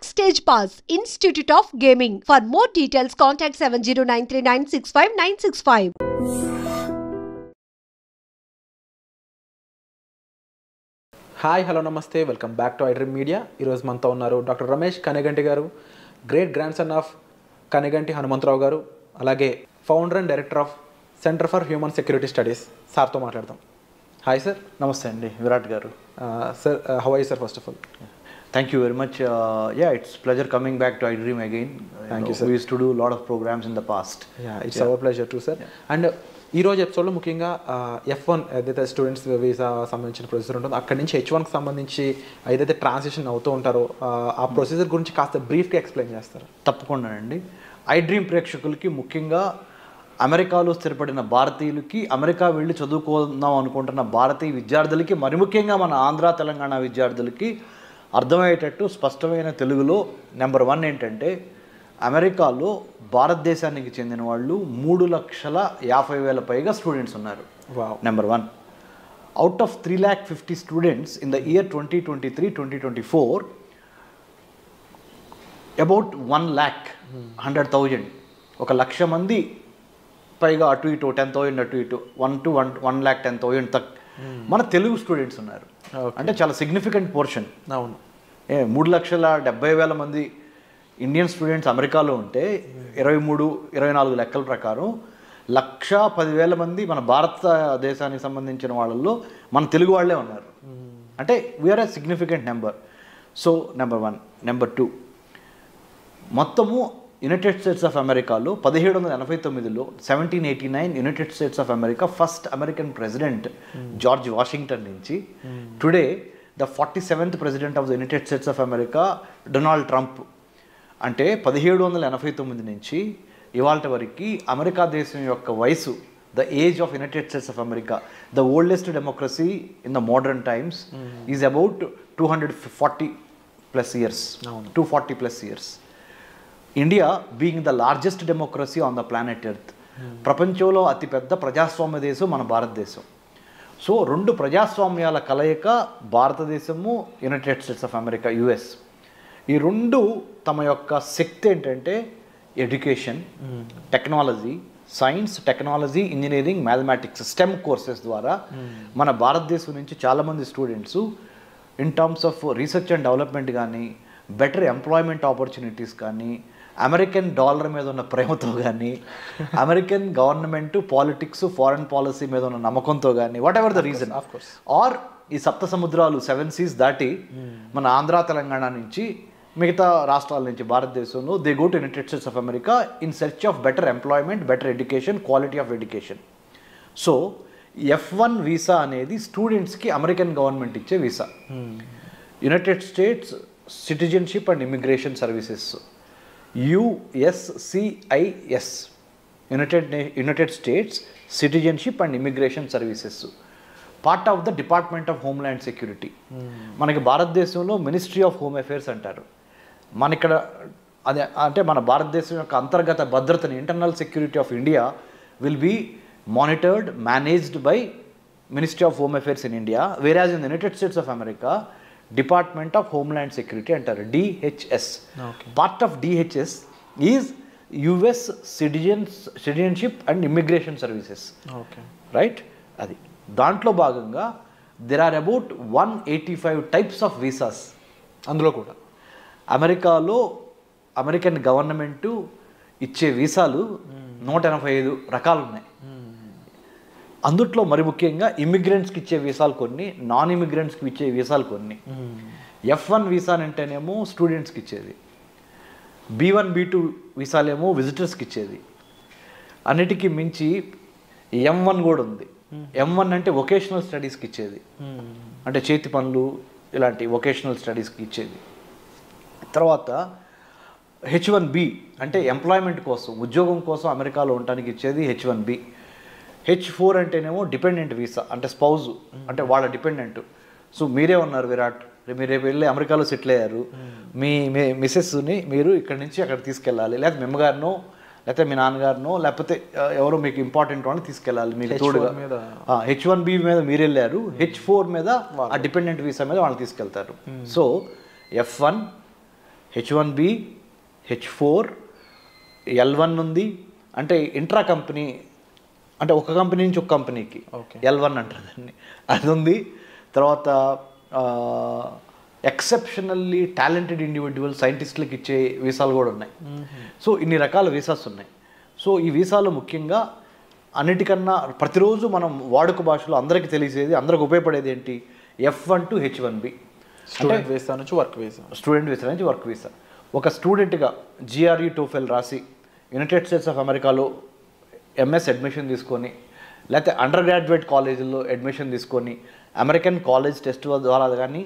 Stage Pass, Institute of Gaming. For more details, contact 7093965965965. Hi hello నమస్తే welcome back to iDream media. ఈరోజు మనతో ఉన్నారు doctor Ramesh Kanegunti గారు, great grand son of Kanegunti Hanumantha Rao గారు, అలాగే founder and director of centre for human security studies. సార్తో మాట్లాడదాం. Hi sir. నమస్తే అండి విరాట్ గారు. Sir how are you sir? First of all thank you very much. It's pleasure coming back to iDream again. Thank you, sir. We used to do a lot of programs in the past. It's our pleasure too, sir. And ఈరోజు ఎపిసోడ్లో ముఖ్యంగా F1 ఏదైతే students visa సంబంధించిన procedure ఉంటుందో అక్కడి నుంచి H1కి సంబంధించి ఏదైతే ట్రాన్సిషన్ అవుతూ ఉంటారో ఆ ప్రొసీజర్ గురించి కాస్త బ్రీఫ్గా ఎక్స్ప్లెయిన్ చేస్తారు. తప్పకుండానండి. iDream ప్రేక్షకులకి, ముఖ్యంగా అమెరికాలో స్థిరపడిన భారతీయులకి, అమెరికా వెళ్ళి చదువుకుందాం అనుకుంటున్న భారతీయ విద్యార్థులకి, మరి ముఖ్యంగా మన ఆంధ్ర తెలంగాణ విద్యార్థులకి అర్థమయ్యేటట్టు స్పష్టమైన తెలుగులో నెంబర్ 1 ఏంటంటే, అమెరికాలో భారతదేశానికి చెందిన వాళ్ళు 3,50,000 పైగా స్టూడెంట్స్ ఉన్నారు. Number 1. Out of 3,50,000 students in the year 2023-2024, about 1,100,000, 1,00,000 మంది పైగా అటు ఇటు 10,000 అటు ఇటు 1,10,000 తక్ మన తెలుగు స్టూడెంట్స్ ఉన్నారు. అంటే చాలా సిగ్నిఫికెంట్ పోర్షన్. అవును. 3,70,000 మంది ఇండియన్ స్టూడెంట్స్ అమెరికాలో ఉంటే 23-24 లెక్కల ప్రకారం 1,10,000 మంది మన భారతదేశానికి సంబంధించిన వాళ్ళల్లో మన తెలుగు వాళ్ళే ఉన్నారు. అంటే we are a significant number. So number 1. Number 2, మొత్తము యునైటెడ్ స్టేట్స్ ఆఫ్ అమెరికాలో 1789లో 1789 United States of America first American president George Washington నుంచి today the 47th president of the United States of America Donald Trump. అంటే 1789 నుంచి ఇవాళ వరకు America దేశం యొక్క వయసు, the age of United States of America, the oldest democracy in the modern times, is about 240+ years. 240+ years. India being the largest democracy on the planet earth, ప్రపంచంలో అతిపెద్ద ప్రజాస్వామ్య దేశం మన భారతదేశం. సో 2 ప్రజాస్వామ్యాల కలయిక భారతదేశము, United States of America, US. ఈ 2 తమ యొక్క శక్తి ఏంటంటే education, technology, science, technology, engineering, mathematics, STEM courses ద్వారా మన భారతదేశం నుంచి చాలామంది students in terms of research and development కానీ, బెటర్ ఎంప్లాయ్మెంట్ ఆపర్చునిటీస్ కానీ, అమెరికన్ డాలర్ మీద ఉన్న ప్రేమతో కానీ, American government, politics, foreign policy మీద ఉన్న నమ్మకంతో కానీ, whatever the reason, or ఈ సప్త సముద్రాలు 7 seas దాటి మన ఆంధ్ర తెలంగాణ నుంచి మిగతా రాష్ట్రాల నుంచి భారతదేశంలో they go to United States of America in search of better employment, better education, quality of education. So F1 visa అనేది స్టూడెంట్స్కి అమెరికన్ గవర్నమెంట్ ఇచ్చే visa. United states citizenship and immigration services, USCIS, United states citizenship and immigration services, part of the department of homeland security. మనకి భారతదేశంలో ministry of home affairs అంటారు. మన ఇక్కడ అదే అంటే మన భారతదేశం యొక్క అంతర్గత భద్రతని, internal security of India will be monitored, managed by ministry of home affairs in India. Whereas in the United States of America department of homeland security అంటారు, DHS. Part of DHS is US citizenship and immigration services. Right. అది దాంట్లో భాగంగా there are about 185 types of visas. అందులో కూడా అమెరికాలో American government ఇచ్చే వీసాలు 185 రకాలు ఉన్నాయి. అందుట్లో మరి ముఖ్యంగా ఇమిగ్రెంట్స్కి ఇచ్చే వీసాలు కొన్ని, నాన్ ఇమిగ్రెంట్స్కి ఇచ్చే వీసాలు కొన్ని. F1 వీసా అంటేనేమో స్టూడెంట్స్కి ఇచ్చేది, B1, B2 వీసాలేమో విజిటర్స్కి ఇచ్చేది. అన్నిటికీ మించి M1 కూడా ఉంది. M1 అంటే వొకేషనల్ స్టడీస్కి ఇచ్చేది, అంటే చేతి పనులు ఇలాంటి వొకేషనల్ స్టడీస్కి ఇచ్చేది. తర్వాత H1B అంటే ఎంప్లాయ్మెంట్ కోసం, ఉద్యోగం కోసం అమెరికాలో ఉండటానికి ఇచ్చేది H1B. H4 అంటేనేమో డిపెండెంట్ వీసా, అంటే స్పౌజ్, అంటే వాళ్ళ డిపెండెంట్. సో మీరే ఉన్నారు విరాట్, మీరు రేపు వెళ్ళి అమెరికాలో సెటిల్ అయ్యారు, మీ మిసెస్ని మీరు ఇక్కడి నుంచి అక్కడ తీసుకెళ్ళాలి, లేకపోతే మీ అమ్మగారినో లేకపోతే మీ నాన్నగారినో లేకపోతే ఎవరో మీకు ఇంపార్టెంట్ వాళ్ళని తీసుకెళ్ళాలి మీకు తోడుగా. H1B మీద మీరు వెళ్ళారు, H4 మీద ఆ డిపెండెంట్ వీసా మీద వాళ్ళని తీసుకెళ్తారు. So F1, H1B, H4, L1 ఉంది. అంటే ఇంట్రా కంపెనీ, అంటే ఒక కంపెనీ నుంచి ఒక కంపెనీకి L1 అంటారు దాన్ని, అది ఉంది. తర్వాత ఎక్సెప్షనల్లీ టాలెంటెడ్ ఇండివిజువల్ సైంటిస్టులకు ఇచ్చే వీసాలు కూడా ఉన్నాయి. సో ఇన్ని రకాల వీసాస్ ఉన్నాయి. సో ఈ వీసాలు ముఖ్యంగా అన్నిటికన్నా ప్రతిరోజు మనం వాడుక భాషలో అందరికీ తెలిసేది, అందరికి ఉపయోగపడేది ఏంటి, F1 to H1B, student visa నుంచి వర్క్ వీసా. స్టూడెంట్ వీసా నుంచి వర్క్ వీసా. ఒక స్టూడెంట్గా GRE TOEFL రాసి యునైటెడ్ స్టేట్స్ ఆఫ్ అమెరికాలో MS అడ్మిషన్ తీసుకొని, లేకపోతే అండర్ గ్రాడ్యుయేట్ కాలేజీల్లో అడ్మిషన్ తీసుకొని అమెరికన్ కాలేజ్ టెస్ట్ ద్వారా కానీ,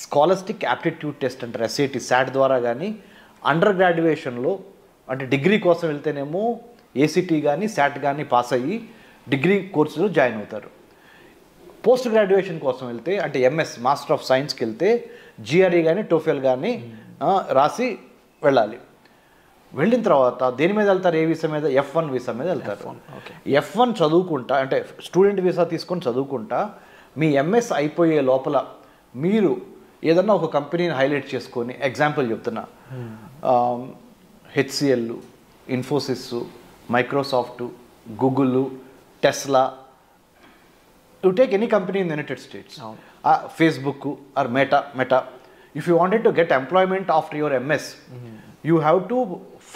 స్కాలస్టిక్ యాప్టిట్యూడ్ టెస్ట్ అంటారు SAT SAT ద్వారా కానీ, అండర్ గ్రాడ్యుయేషన్లో అంటే డిగ్రీ కోసం వెళ్తేనేమో ACT కానీ SAT కానీ పాస్ అయ్యి డిగ్రీ కోర్సులో జాయిన్ అవుతారు. పోస్ట్ గ్రాడ్యుయేషన్ కోసం వెళ్తే అంటే MS మాస్టర్ ఆఫ్ సైన్స్కి వెళ్తే GRE కానీ TOEFL కానీ రాసి వెళ్ళాలి. వెళ్ళిన తర్వాత దేని మీద వెళ్తారు, ఏ వీసా మీద, F1 వీసా మీద వెళ్తారు. F1 చదువుకుంటా అంటే స్టూడెంట్ వీసా తీసుకొని చదువుకుంటా మీ MS అయిపోయే లోపల మీరు ఏదన్నా ఒక కంపెనీని హైలైట్ చేసుకొని, ఎగ్జాంపుల్ చెప్తున్నా, HCL, Infosys, Microsoft, Google, Tesla, you take any company in United states, Facebook are meta, if you wanted to get employment after your MS, you have to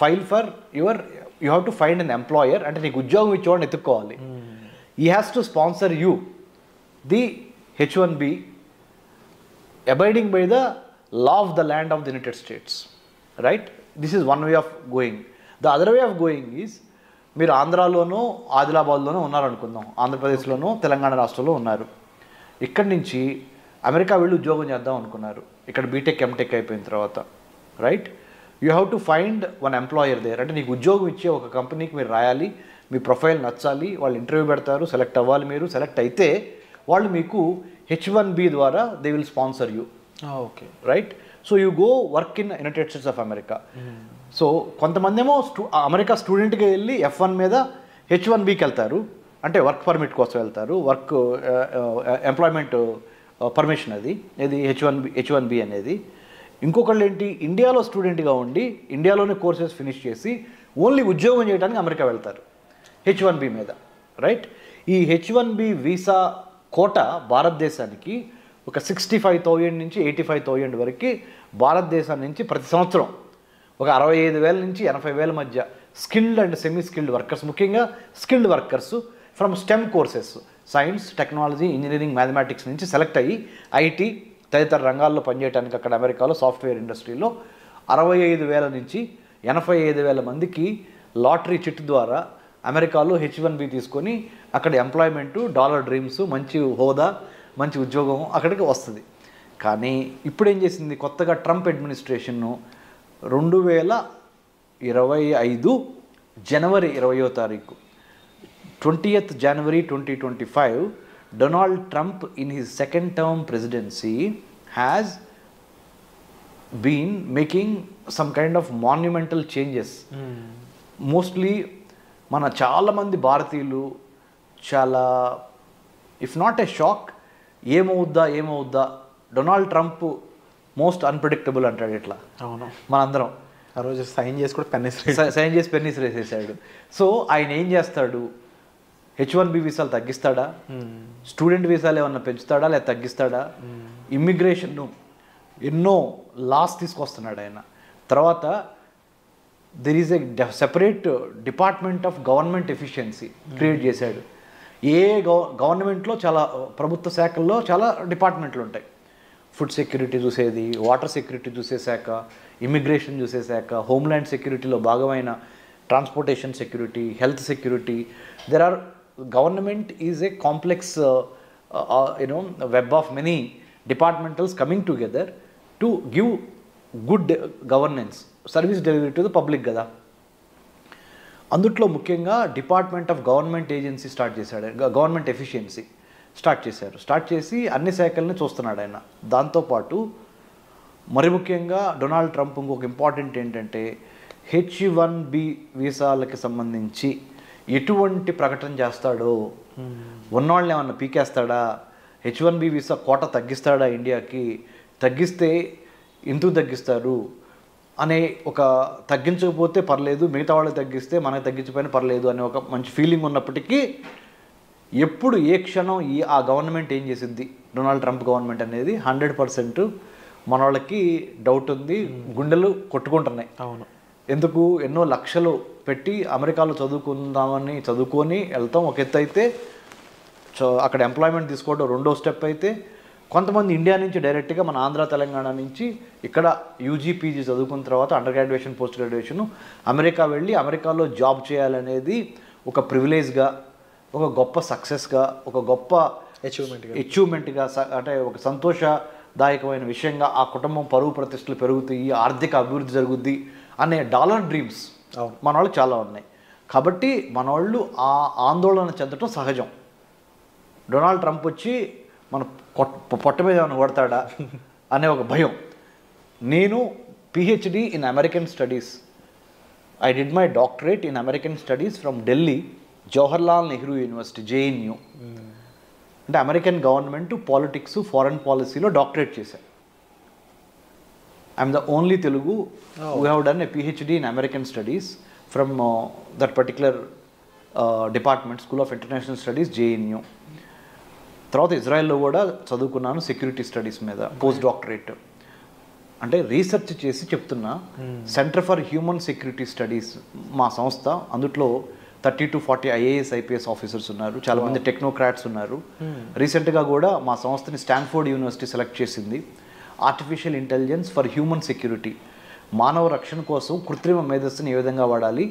file for your, you have to find an employer, అంటే నీకు ఉద్యోగం ఇచ్చేవాడిని ఎత్తుక్కోవాలి. ఈ has to sponsor you the H1B abiding by the law of the land of the United States, right? This is one way of going. The other way of going is, మీరు ఆంధ్రాలోనో ఆదిలాబాద్లోనో ఉన్నారనుకుందాం, ఆంధ్రప్రదేశ్లోనో తెలంగాణ రాష్ట్రంలో ఉన్నారు. ఇక్కడి నుంచి అమెరికా వెళ్ళి ఉద్యోగం చేద్దాం అనుకున్నారు, ఇక్కడ బీటెక్ ఎంటెక్ అయిపోయిన తర్వాత, right? You have to find one employer there. అంటే నీకు ఉద్యోగం ఇచ్చే ఒక కంపెనీకి మీరు రాయాలి, మీ ప్రొఫైల్ నచ్చాలి, వాళ్ళు ఇంటర్వ్యూ పెడతారు, సెలెక్ట్ అవ్వాలి. మీరు సెలెక్ట్ అయితే వాళ్ళు మీకు H1B ద్వారా they will sponsor you. Okay, right? So you go work in United States of America. So కొంతమంది ఏమో అమెరికా స్టూడెంట్గా వెళ్ళి F1 మీద H1Bకి వెళ్తారు, అంటే వర్క్ పర్మిట్ కోసం వెళ్తారు, వర్క్ ఎంప్లాయ్మెంట్ పర్మిషన్, అది ఇది H1B అనేది. ఇంకొకళ్ళు ఏంటి, ఇండియాలో స్టూడెంట్గా ఉండి ఇండియాలోనే కోర్సెస్ ఫినిష్ చేసి ఓన్లీ ఉద్యోగం చేయడానికి అమెరికా వెళ్తారు H1B మీద, రైట్? ఈ H1B వీసా కోట భారతదేశానికి ఒక 65,000 నుంచి 85,000 వరకు భారతదేశం నుంచి ప్రతి సంవత్సరం ఒక 65,000 నుంచి 80,000 మధ్య skilled and semi skilled workers, ముఖ్యంగా skilled workers from STEM courses, science, technology, engineering, mathematics నుంచి సెలెక్ట్ అయ్యి IT తదితర రంగాల్లో పనిచేయడానికి అక్కడ అమెరికాలో సాఫ్ట్వేర్ ఇండస్ట్రీలో 65,000 నుంచి 85,000 మందికి లాటరీ చిట్ ద్వారా అమెరికాలో H1B తీసుకొని అక్కడ ఎంప్లాయ్మెంటు, డాలర్ డ్రీమ్స్, మంచి హోదా, మంచి ఉద్యోగం అక్కడికి వస్తుంది. కానీ ఇప్పుడు ఏం చేసింది, కొత్తగా ట్రంప్ అడ్మినిస్ట్రేషన్ను 2025 జనవరి 20వ తారీఖు 20th January 2025, Donald Trump in his second term presidency has been making some kind of monumental changes. Mostly మన చాలామంది భారతీయులు చాలా, ఇఫ్ నాట్ ఏ షాక్, ఏమవుద్దా డొనాల్డ్ ట్రంప్ మోస్ట్ అన్ప్రెడిక్టబుల్ అంటాడు ఇట్లా. అవును, మనందరం ఆ రోజు సైన్ చేసి కూడా సైన్ చేసి పెన్నీస్ వేసేసాడు. సో ఆయన ఏం చేస్తాడు, H1B వీసాలు తగ్గిస్తాడా, స్టూడెంట్ వీసాలు ఏమన్నా పెంచుతాడా లేదా తగ్గిస్తాడా, ఇమ్మిగ్రేషన్ను ఎన్నో లాస్ తీసుకొస్తున్నాడు ఆయన. తర్వాత there is a separate department of government efficiency create చేశాడు. గవర్నమెంట్లో చాలా ప్రభుత్వ శాఖల్లో చాలా డిపార్ట్మెంట్లు ఉంటాయి. ఫుడ్ సెక్యూరిటీ చూసేది, వాటర్ సెక్యూరిటీ చూసే శాఖ, ఇమిగ్రేషన్ చూసే శాఖ, హోమ్ల్యాండ్ సెక్యూరిటీలో భాగమైన transportation security, health security. There are government is a complex web of many departmentals coming together to give good governance, service delivery to the public కదా. అందుట్లో ముఖ్యంగా department of government agency start చేశాడు, government efficiency start చేసి అన్ని శాఖల్ని చూస్తున్నాడు ఆయన. దాంతోపాటు మరి ముఖ్యంగా డొనాల్డ్ ట్రంప్ ఇంకొక ఇంపార్టెంట్ ఏంటంటే H1B వీసాలకి సంబంధించి ఎటువంటి ప్రకటన చేస్తాడో, ఉన్నవాళ్ళని ఏమన్నా పీకేస్తాడా, H1B వీసా కోట తగ్గిస్తాడా ఇండియాకి, తగ్గిస్తే ఎందుకు తగ్గిస్తారు, అనే ఒక తగ్గించకపోతే పర్లేదు, మిగతా వాళ్ళకి తగ్గిస్తే మనకి తగ్గించకపోయినా పర్లేదు అనే ఒక మంచి ఫీలింగ్ ఉన్నప్పటికీ ఎప్పుడు ఏ క్షణం ఆ గవర్నమెంట్ ఏం చేసిద్ది, డొనాల్డ్ ట్రంప్ గవర్నమెంట్ అనేది 100% మన వాళ్ళకి డౌట్ ఉంది, గుండెలు కొట్టుకుంటున్నాయి. అవును. ఎందుకు ఎన్నో లక్షలు పెట్టి అమెరికాలో చదువుకొని వెళ్తాం ఒక ఎత్తు అయితే, అక్కడ ఎంప్లాయ్మెంట్ తీసుకోవడం రెండో స్టెప్ అయితే, కొంతమంది ఇండియా నుంచి డైరెక్ట్గా మన ఆంధ్ర తెలంగాణ నుంచి ఇక్కడ యూజీ పీజీ చదువుకున్న తర్వాత under graduation post graduation America వెళ్ళి అమెరికాలో జాబ్ చేయాలనేది ఒక ప్రివిలేజ్గా, ఒక గొప్ప సక్సెస్గా, ఒక గొప్ప అచీవ్మెంట్గా, అంటే ఒక సంతోషదాయకమైన విషయంగా ఆ కుటుంబం పరువు ప్రతిష్టలు పెరుగుతాయి, ఆర్థిక అభివృద్ధి జరుగుద్ది అనే డాలర్ డ్రీమ్స్ మన వాళ్ళు చాలా ఉన్నాయి. కాబట్టి మన వాళ్ళు ఆ ఆందోళన చెందడం సహజం. డొనాల్డ్ ట్రంప్ వచ్చి మన పొట్ట మీద ఏమైనా కొడతాడా అనే ఒక భయం. నేను PhD in American studies, I did my doctorate in American studies from Delhi Jawaharlal Nehru university JNU. అంటే అమెరికన్ గవర్నమెంట్ పాలిటిక్స్ ఫారెన్ పాలసీలో డాక్టరేట్ చేశాను. I'm the only Telugu who have done a PhD in American studies from that particular department, School of International Studies, JNU. తర్వాత ఇజ్రాయెల్లో కూడా చదువుకున్నాను security studies మీద post doctorate. అంటే research చేసి చెప్తున్నా. Centre for human security studies మా సంస్థ, అందులో 30 to 40 IAS IPS ఆఫీసర్స్ ఉన్నారు, చాలామంది టెక్నోక్రాట్స్ ఉన్నారు. రీసెంట్గా కూడా మా సంస్థని స్టాన్ఫోర్డ్ యూనివర్సిటీ సెలెక్ట్ చేసింది. Artificial intelligence for human security, మానవ రక్షణ కోసం కృత్రిమ మేధస్సుని ఏ విధంగా వాడాలి,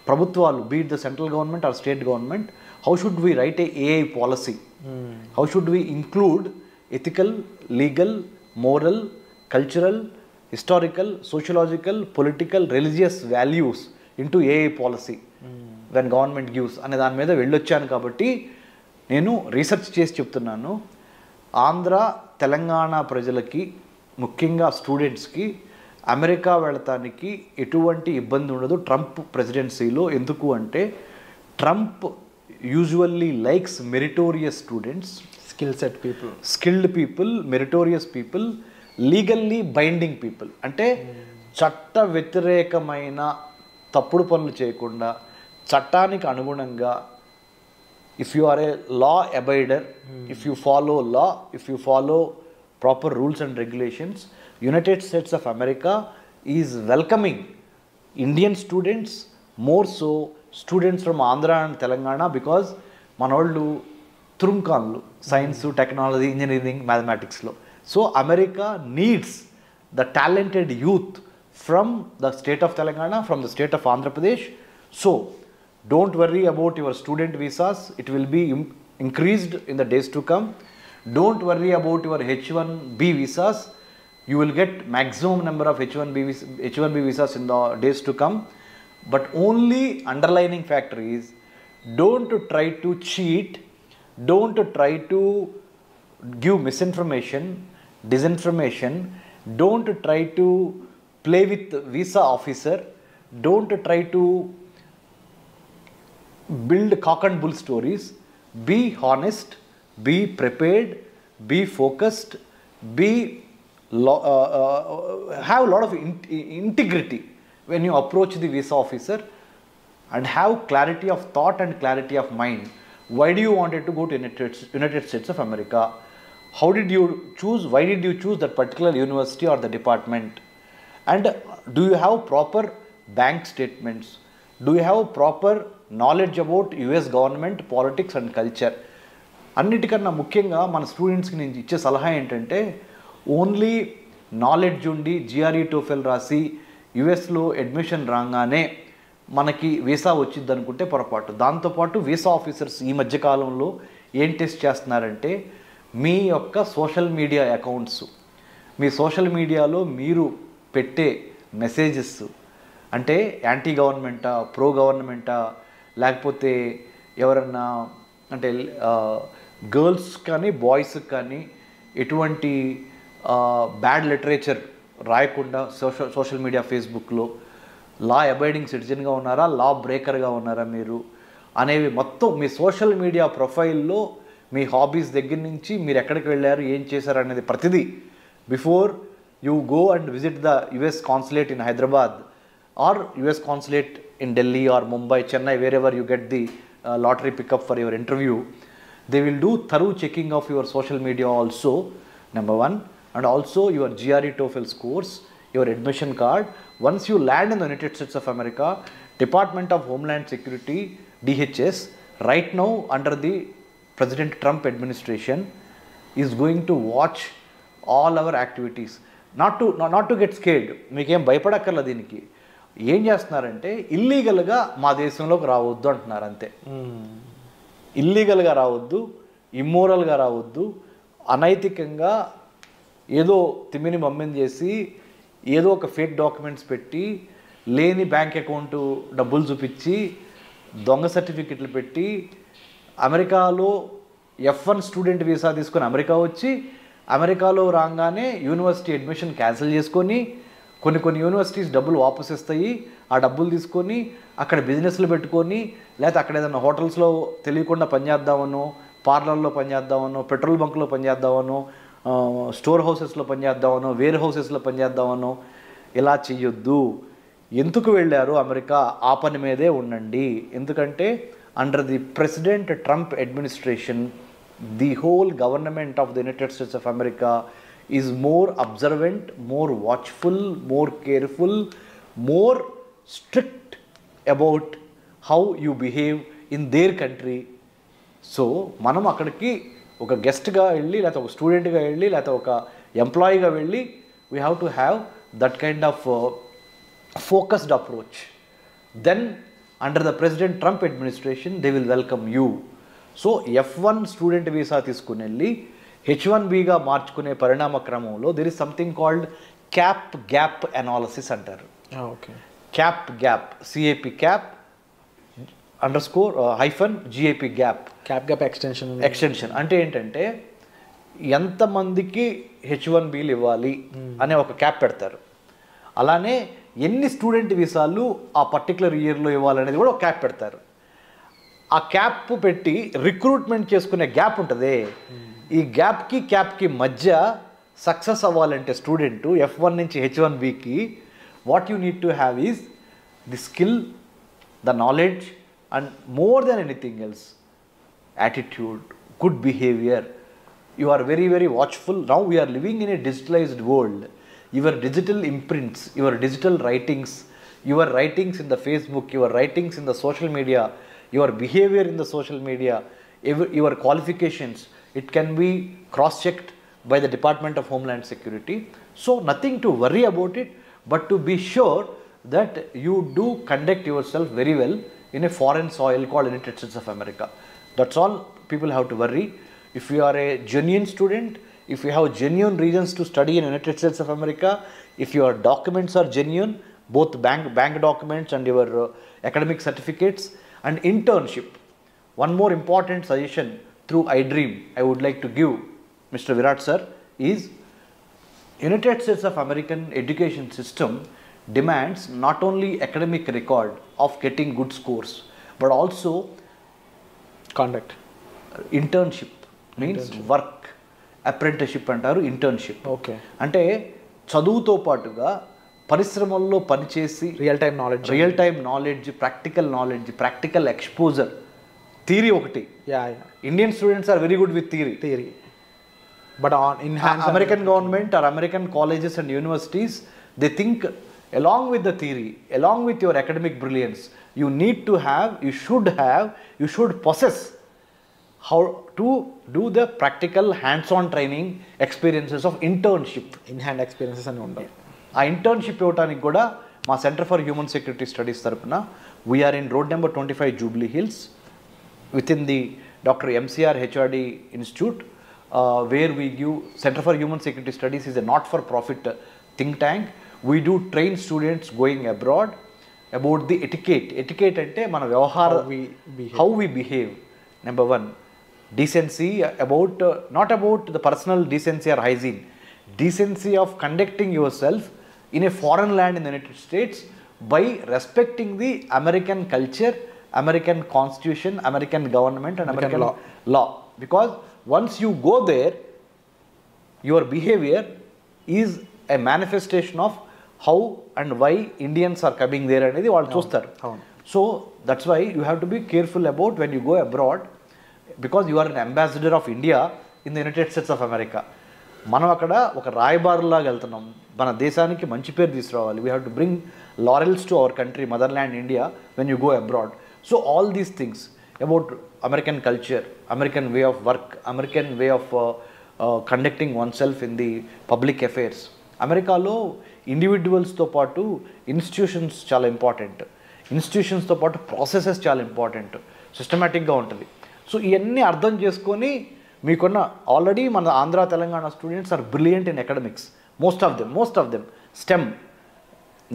ప్రభుత్వాలు beat the central government or state government, how should we write A AI policy, how should we include ethical, legal, moral, cultural, historical, sociological, political, religious values into AI policy when government gives అనే దాని మీద వెళ్ళొచ్చాను. కాబట్టి నేను research చేసి చెప్తున్నాను, ఆంధ్ర తెలంగాణ ప్రజలకి ముఖ్యంగా స్టూడెంట్స్కి అమెరికా వెళతానికి ఎటువంటి ఇబ్బంది ఉండదు ట్రంప్ ప్రెసిడెన్సీలో. ఎందుకు అంటే Trump usually likes meritorious students, skilled people, meritorious people, legally binding people. అంటే చట్ట వ్యతిరేకమైన తప్పుడు పనులు చేయకుండా చట్టానికి అనుగుణంగా, if you are a law abider, if you follow law, if you follow proper rules and regulations, United States of America is welcoming Indian students, more so students from Andhra and Telangana, because మనోళ్ళు తురుంకాన్లు సైన్స్, technology, ఇంజనీరింగ్, మ్యాథమెటిక్స్లో. So America needs the talented youth from the state of Telangana, from the state of Andhra Pradesh. So don't worry about your student visas, it will be increased in the days to come. Don't worry about your H1B visas. You will get maximum number of H1B visas in the days to come. But only underlining factor is, don't try to cheat, don't try to give misinformation, disinformation, don't try to play with visa officer, don't try to build cock and bull stories. Be honest, be prepared, be focused, have a lot of integrity when you approach the visa officer, and have clarity of thought and clarity of mind. Why do you wanted to go to United States of America? How did you choose? Why did you choose that particular university or the department? And do you have proper bank statements? Do you have proper knowledge about US government, politics and culture? అన్నిటికన్నా ముఖ్యంగా మన స్టూడెంట్స్కి నేను ఇచ్చే సలహా ఏంటంటే, only knowledge ఉండి GRE TOEFL రాసి యుఎస్లో అడ్మిషన్ రాగానే మనకి వీసా వచ్చింది అనుకుంటే పొరపాటు. దాంతోపాటు వీసా ఆఫీసర్స్ ఈ మధ్యకాలంలో ఏం టెస్ట్ చేస్తున్నారంటే, మీ యొక్క సోషల్ మీడియా అకౌంట్స్, మీ సోషల్ మీడియాలో మీరు పెట్టే మెసేజెస్ అంటే యాంటీ గవర్నమెంటా, ప్రో గవర్నమెంటా, లేకపోతే ఎవరన్నా అంటే గర్ల్స్ కానీ బాయ్స్కి కానీ ఎటువంటి బ్యాడ్ లిటరేచర్ రాయకుండా సోషల్ మీడియా, ఫేస్బుక్లో లా అబైడింగ్ సిటిజన్గా ఉన్నారా, లా బ్రేకర్గా ఉన్నారా మీరు అనేవి మొత్తం మీ సోషల్ మీడియా ప్రొఫైల్లో మీ హాబీస్ దగ్గర నుంచి మీరు ఎక్కడికి వెళ్ళారు, ఏం చేశారు అనేది ప్రతిదీ before you go and visit the US consulate in Hyderabad or US consulate in Delhi or Mumbai, Chennai, wherever you get the lottery pickup for your interview, they will do thorough checking of your social media also, number one, and also your GRE TOEFL scores, your admission card. Once you land in the United States of America, Department of Homeland Security, DHS, right now under the President Trump administration, is going to watch all our activities. Not to get scared. మీకేం భయపడక్కర్లేదు దీనికి. ఏం చేస్తున్నారంటే ఇల్లీగల్గా మా దేశంలోకి రావద్దు అంటున్నారు అంతే. ఇల్లీగల్గా రావద్దు, ఇమ్మోరల్గా రావద్దు, అనైతికంగా ఏదో తిమ్మిని మమ్మిని చేసి ఏదో ఒక ఫేక్ డాక్యుమెంట్స్ పెట్టి లేని బ్యాంక్ అకౌంట్ డబ్బులు చూపించి దొంగ సర్టిఫికెట్లు పెట్టి అమెరికాలో F1 స్టూడెంట్ వీసా తీసుకొని అమెరికా వచ్చి అమెరికాలో రాగానే యూనివర్సిటీ అడ్మిషన్ క్యాన్సిల్ చేసుకొని కొన్ని యూనివర్సిటీస్ డబ్బులు వాపస్ ఇస్తాయి. ఆ డబ్బులు తీసుకొని అక్కడ బిజినెస్లు పెట్టుకొని లేకపోతే అక్కడ ఏదైనా హోటల్స్లో తెలియకుండా పనిచేద్దామనో, పార్లర్లో పనిచేద్దామనో, పెట్రోల్ బంక్లో పనిచేద్దామనో, స్టోర్ హౌసెస్లో పనిచేద్దామనో, వేర్ హౌసెస్లో పనిచేద్దామనో ఇలా చెయ్యొద్దు. ఎందుకు వెళ్ళారు అమెరికా? ఆ పని మీదే ఉండండి. ఎందుకంటే under the president Trump administration, the whole government of the United States of America is more observant, more watchful, more careful, more strict about how you behave in their country. So మనం అక్కడికి ఒక గెస్ట్గా వెళ్ళి లేకపోతే ఒక స్టూడెంట్గా వెళ్ళి లేకపోతే ఒక ఎంప్లాయీగా వెళ్ళి we have to have that kind of focused approach. Then under the president Trump administration they will welcome you. So F1 student visa తీసుకుని వెళ్ళి H1Bగా మార్చుకునే పరిణామ క్రమంలో there is something called cap gap analysis అంటారు. Okay. Cap gap, CAP cap _ GAP gap. Cap gap extension అంటే ఏంటంటే ఎంతమందికి H1Bలు ఇవ్వాలి అనే ఒక క్యాప్ పెడతారు. అలానే ఎన్ని స్టూడెంట్ వీసాలు ఆ పర్టికులర్ ఇయర్లో ఇవ్వాలనేది కూడా ఒక క్యాప్ పెడతారు. ఆ క్యాప్ పెట్టి రిక్రూట్మెంట్ చేసుకునే గ్యాప్ ఉంటుంది. ఈ క్యాప్కి మధ్య సక్సెస్ అవ్వాలంటే స్టూడెంట్ F1 నుంచి H1Bకి what you need to have is the skill, the knowledge and more than anything else attitude, good behaviour. You are very very watchful. Now we're living in a digitalised world. Your digital imprints, your digital writings, your writings in the Facebook, your writings in the social media, your behavior in the social media, your qualifications, it can be cross-checked by the Department of Homeland Security. So nothing to worry about it, but to be sure that you do conduct yourself very well in a foreign soil called United States of America. That's all people have to worry. If you are a genuine student, if you have genuine reasons to study in United States of America, if your documents are genuine, both bank documents and your academic certificates, and internship. One more important suggestion through iDream I would like to give Mr. Virat sir is United States of American education system demands not only academic record of getting good scores but also conduct. Internship means work. Apprenticeship అంటారు, internship. Okay. అంటే చదువుతో పాటుగా పరిశ్రమల్లో పనిచేసి real time knowledge, practical exposure. Theory ఒకటి. Indian students are very good with theory but in American government or American colleges and universities they think along with the theory, along with your academic brilliance, you should possess how to do the practical hands-on training experiences of internship. in-hand experiences అని ఉండాలి. ఆ internship ఇవ్వడానికి కూడా మా centre for human security studies తరపున we're in road number 25 Jubilee Hills with in the doctor MCR HRD institute where we give. Centre for human security studies is a not for profit think tank. We do train students going abroad about the etiquette అంటే మన వ్యవహార, how we behave. Number 1 decency, not about the personal decency or hygiene, decency of conducting yourself in a foreign land in the United States by respecting the American culture, American constitution, American government and American law. Because once you go there, your behavior is a manifestation of how and why Indians are coming there అనేది వాళ్ళు చూస్తారు. So that's why you have to be careful about when you go abroad, because you are an ambassador of India in the United States of America. మనం అక్కడ ఒక రాయబారులాగా వెళ్తున్నాం, మన దేశానికి మంచి పేరు తీసుకురావాలి. We have to bring laurels to our country, motherland India, when you go abroad. So all these things about American culture, American way of work, American way of conducting one self in the public affairs. అమెరికాలో ఇండివిజువల్స్తో పాటు institutions చాలా important, ఇన్స్టిట్యూషన్స్తో పాటు processes చాలా important, సిస్టమేటిక్గా ఉంటుంది. So ఇవన్నీ అర్థం చేసుకొని మీకున్న ఆల్రెడీ మన Andhra Telangana students are brilliant in academics, most of them STEM.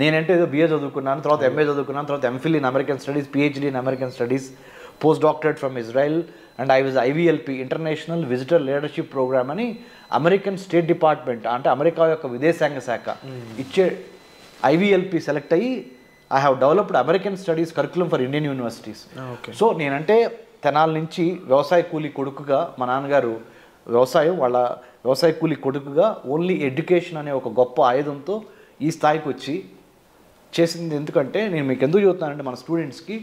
నేనంటే ఏదో బిఏ చదువుకున్నాను, తర్వాత ఎంఏ చదువుకున్నాను, తర్వాత MPhil in American studies, PhD in American studies, post doctorate from Israel, and I was IVLP international visitor leadership programme అని American state department అంటే America యొక్క విదేశాంగ శాఖ ఇచ్చే IVLP సెలెక్ట్ అయ్యి I have developed American studies curriculum for Indian universities. So నేనంటే తెనాల నుంచి వ్యవసాయ కూలీ కొడుకుగా, మా నాన్నగారు వాళ్ళ వ్యవసాయ కూలీ కొడుకుగా ఓన్లీ ఎడ్యుకేషన్ అనే ఒక గొప్ప ఆయుధంతో ఈ స్థాయికి వచ్చి చేసింది. ఎందుకంటే నేను మీకు ఎందుకు చెబుతున్నానంటే మన స్టూడెంట్స్కి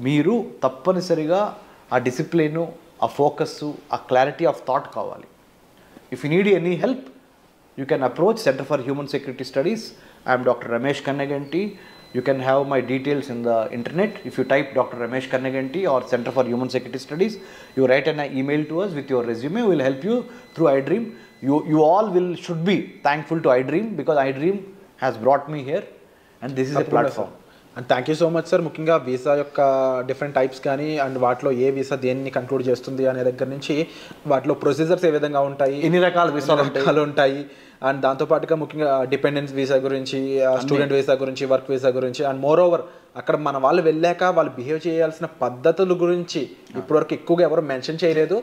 మీరు తప్పనిసరిగా ఆ డిసిప్లిను, ఆ ఫోకస్సు, ఆ క్లారిటీ ఆఫ్ థాట్ కావాలి. If you need any help you can approach centre for human security studies. I'm doctor Ramesh Kanneganti. You can have my details in the internet. If you type Dr. Ramesh Kannaganti or Center for Human Security Studies, you write an email to us with your resume. We will help you through iDream. You all should be thankful to iDream because iDream has brought me here and this is a platform. And thank you so much sir. ముఖ్యంగా visa యొక్క different types కానీ and వాటిలో ఏ visa దేన్ని conclude చేస్తుంది అనే దగ్గర నుంచి వాటిలో ప్రొసీజర్స్ ఏ విధంగా ఉంటాయి, ఎన్ని రకాల వీసాలు ఉంటాయి, అండ్ దాంతోపాటుగా ముఖ్యంగా డిపెండెన్స్ వీసా గురించి, స్టూడెంట్ వీసా గురించి, వర్క్ వీసా గురించి, అండ్ మోర్ ఓవర్ అక్కడ మన వాళ్ళు వెళ్ళాక వాళ్ళు బిహేవ్ చేయాల్సిన పద్ధతుల గురించి ఇప్పటివరకు ఎక్కువగా ఎవరు మెన్షన్ చేయలేదు.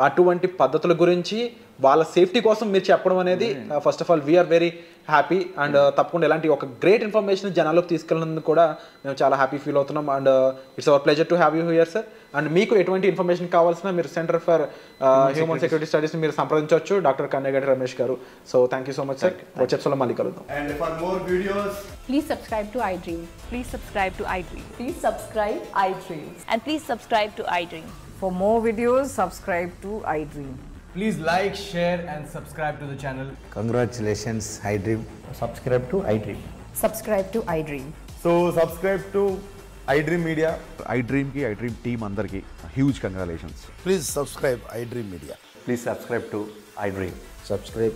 అటువంటి పద్ధతుల గురించి వాళ్ళ సేఫ్టీ కోసం మీరు చెప్పడం అనేది first of all we are very happy. And తప్పకుండా ఇలాంటి ఒక గ్రేట్ ఇన్ఫర్మేషన్ జనాల్లోకి తీసుకెళ్ళినందుకు కూడా మేము చాలా హ్యాపీ ఫీల్ అవుతున్నాం. And it's our pleasure to have you here sir. And మీకు ఎటువంటి ఇన్ఫర్మేషన్ కావాల్సిన మీరు సెంటర్ ఫర్ హ్యూమన్ సెక్యూరిటీ స్టడీస్ని మీరు సంప్రదించవచ్చు, డాక్టర్ కన్నెగంటి రమేష్ గారు. So thank you so much sir. వచ్చే ఎపిసోడ్లో మళ్ళీ కలుద్దాం. And for more videos, please subscribe to iDream. Please subscribe to iDream. Please subscribe iDream. And please subscribe to iDream. For more videos, subscribe to iDream. please like, share and subscribe to the channel. Congratulations, iDream. Subscribe to iDream. Subscribe to iDream. So subscribe to iDream Media. iDream team andarki huge congratulations. Please subscribe iDream Media. Please subscribe to iDream. Subscribe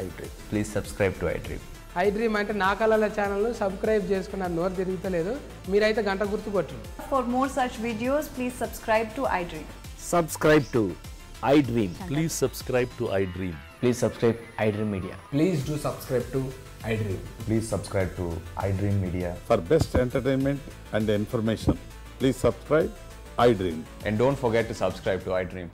iDream. Please subscribe to iDream. iDream అంటే నా కళల channel subscribe చేసుకున్న నోరు తిరుగుతలేదు, మీరైతే గంట గుర్తు కొట్టండి. For more such videos, please subscribe to iDream. Subscribe to iDream. Please subscribe to iDream. Please subscribe iDream Media. Please do subscribe to iDream. Please subscribe to iDream Media. For best entertainment and information, please subscribe iDream. And don't forget to subscribe to iDream.